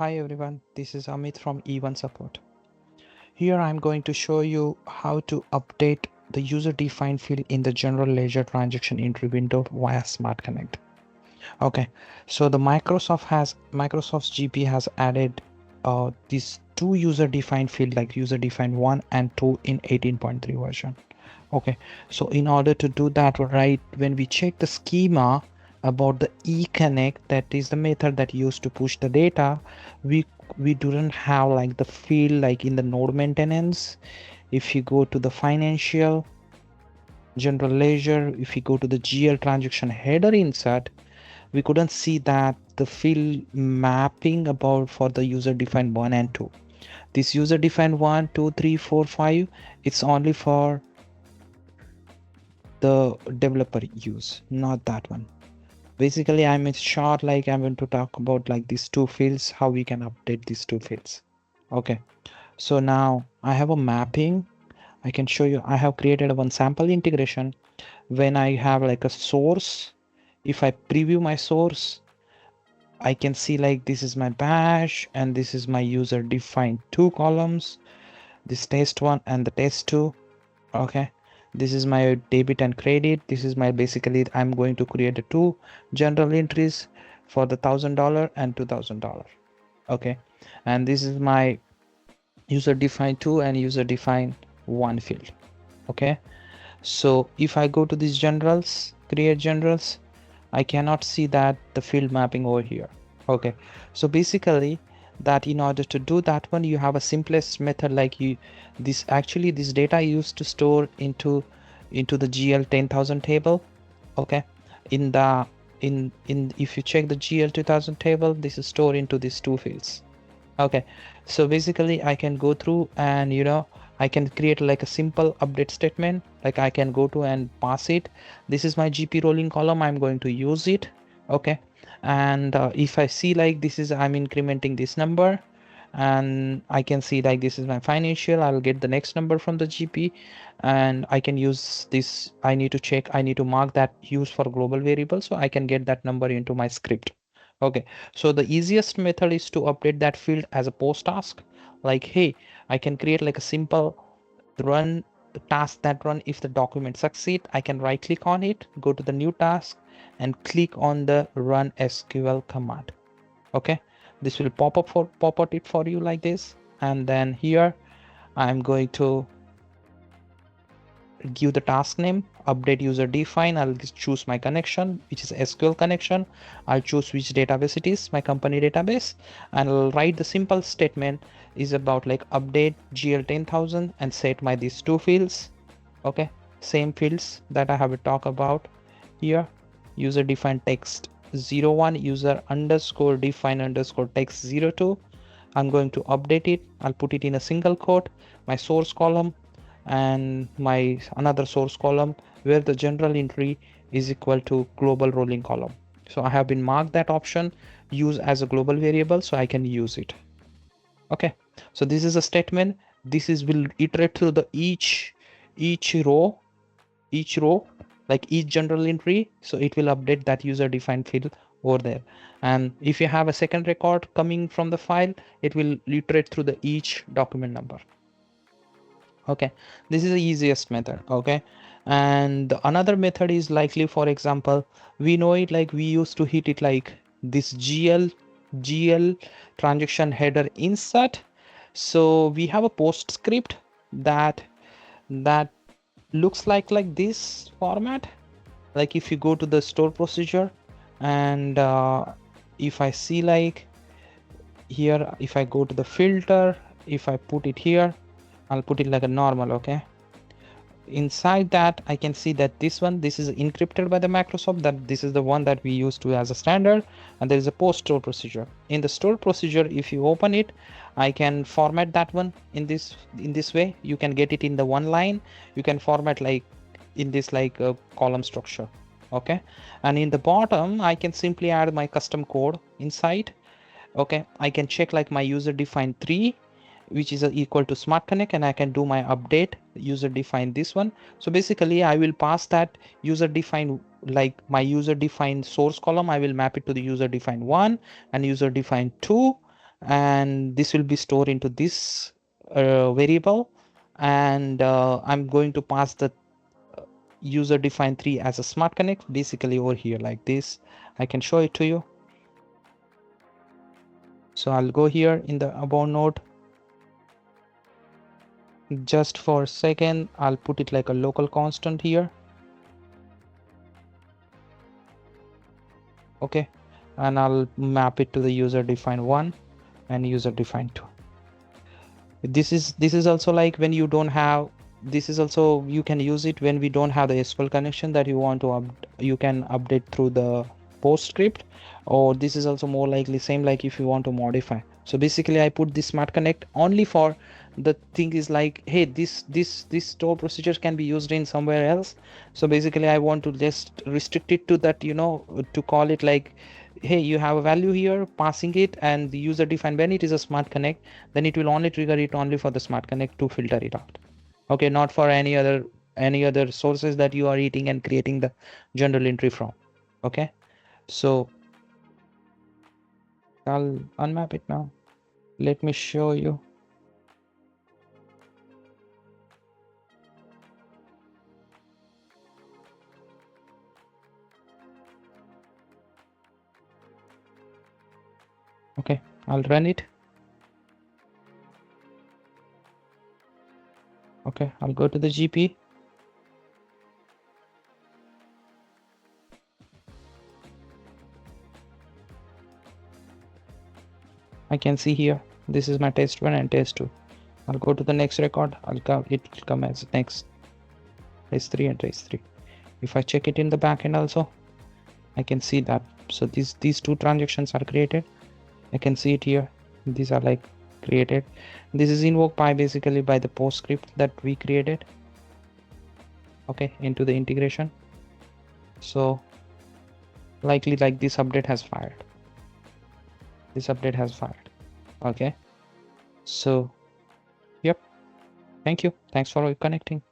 Hi everyone, this is Amit from E1 Support. Here I'm going to show you how to update the user-defined field in the general ledger transaction entry window via SmartConnect. Okay, so Microsoft's GP has added these two user-defined field like user-defined 1 and 2 in 18.3 version. Okay, so in order to do that, right, when we check the schema about the eConnect, that is the method that used to push the data, we didn't have like the field like in the node maintenance. If you go to the financial general ledger, if you go to the GL transaction header insert, we couldn't see that the field mapping about for the user defined 1 and 2. This user defined 1 2 3 4 5, it's only for the developer use, not that one. Basically, I'm in short, like I'm going to talk about like these two fields, how we can update these two fields. Okay, so now I have a mapping. I can show you. I have created one sample integration. When I have like a source, if I preview my source, I can see like this is my bash and this is my user defined two columns, this test one and the test two. Okay, this is my debit and credit. This is my basically I'm going to create a two general entries for the $1,000 and $2,000. Okay, and this is my user defined 2 and user defined 1 field. Okay, so if I go to these generals, create generals, I cannot see that the field mapping over here. Okay, so basically that in order to do that one, you have a simplest method like this data used to store into the GL 10,000 table. Okay, in the if you check the GL 2000 table, this is stored into these two fields. Okay, so basically I can go through and I can create like a simple update statement, like I can go to and pass it. This is my GP rolling column, I'm going to use it. Okay, and if I see like this is I'm incrementing this number, and I can see like this is my financial, I'll get the next number from the GP, and I can use this. I need to mark that use for global variable, so I can get that number into my script. Okay, so the easiest method is to update that field as a post task. Like, hey, I can create like a simple run task that run if the document succeed. I can right click on it, go to the new task and click on the run SQL command. Okay, this will pop out it for you like this, and then here I'm going to give the task name, update user define. I'll choose my connection, which is SQL connection. I'll choose which database it is, my company database, and I'll write the simple statement is about like update GL 10,000 and set my these two fields. Okay, same fields that I have to talk about here. User defined text 01, user underscore define underscore text 02. I'm going to update it. I'll put it in a single quote, my source column and my another source column where the general entry is equal to global rolling column. So I have been marked that option use as a global variable, so I can use it. Okay, so this is a statement. This is will iterate through the each row like each general entry, so it will update that user defined field over there. And if you have a second record coming from the file, it will iterate through the each document number. Okay, this is the easiest method. Okay, and another method is likely, for example, we know it like we used to hit it like this GL transaction header insert. So we have a post script that looks like this format. Like if you go to the store procedure and if I see like here, if I go to the filter, if I put it here, I'll put it like a normal. Okay, inside that I can see that this is encrypted by the Microsoft, that this is the one that we used to as a standard, and there is a post store procedure. In the store procedure, if you open it, I can format that one in this way. You can get it in the one line. You can format like in this like a column structure. Okay, and in the bottom I can simply add my custom code inside. Okay, I can check like my user defined 3, which is equal to SmartConnect, and I can do my update user define this one. So basically I will pass that user define, like my user defined source column, I will map it to the user defined 1 and user defined 2, and this will be stored into this variable, and I'm going to pass the user defined 3 as a smart connect, basically over here like this. I can show it to you. So I'll go here in the about node. Just for a second, I'll put it like a local constant here. Okay, and I'll map it to the user defined 1 and user defined 2. This is also like when you don't have, this is also you can use it when we don't have the SQL connection that you want to you can update through the post script, or this is also more likely same like if you want to modify. So basically I put this smart connect only for the thing is like, hey, this store procedures can be used in somewhere else. So basically I want to just restrict it to that, you know, to call it like, hey, you have a value here, passing it, and the user defined when it is a smart connect, then it will only trigger it only for the smart connect to filter it out. Okay, not for any other sources that you are eating and creating the general entry from. Okay, so I'll unmap it now. Let me show you. Okay, I'll run it. Okay, I'll go to the GP. I can see here, this is my test 1 and test 2. I'll go to the next record. It will come as next test 3 and test 3. If I check it in the backend also, I can see that. So these two transactions are created. I can see it here. These are like created. This is invoked by basically by the post script that we created. Okay, into the integration. So likely like this update has fired. This update has fired. Okay. So, yep. Thank you. Thanks for connecting.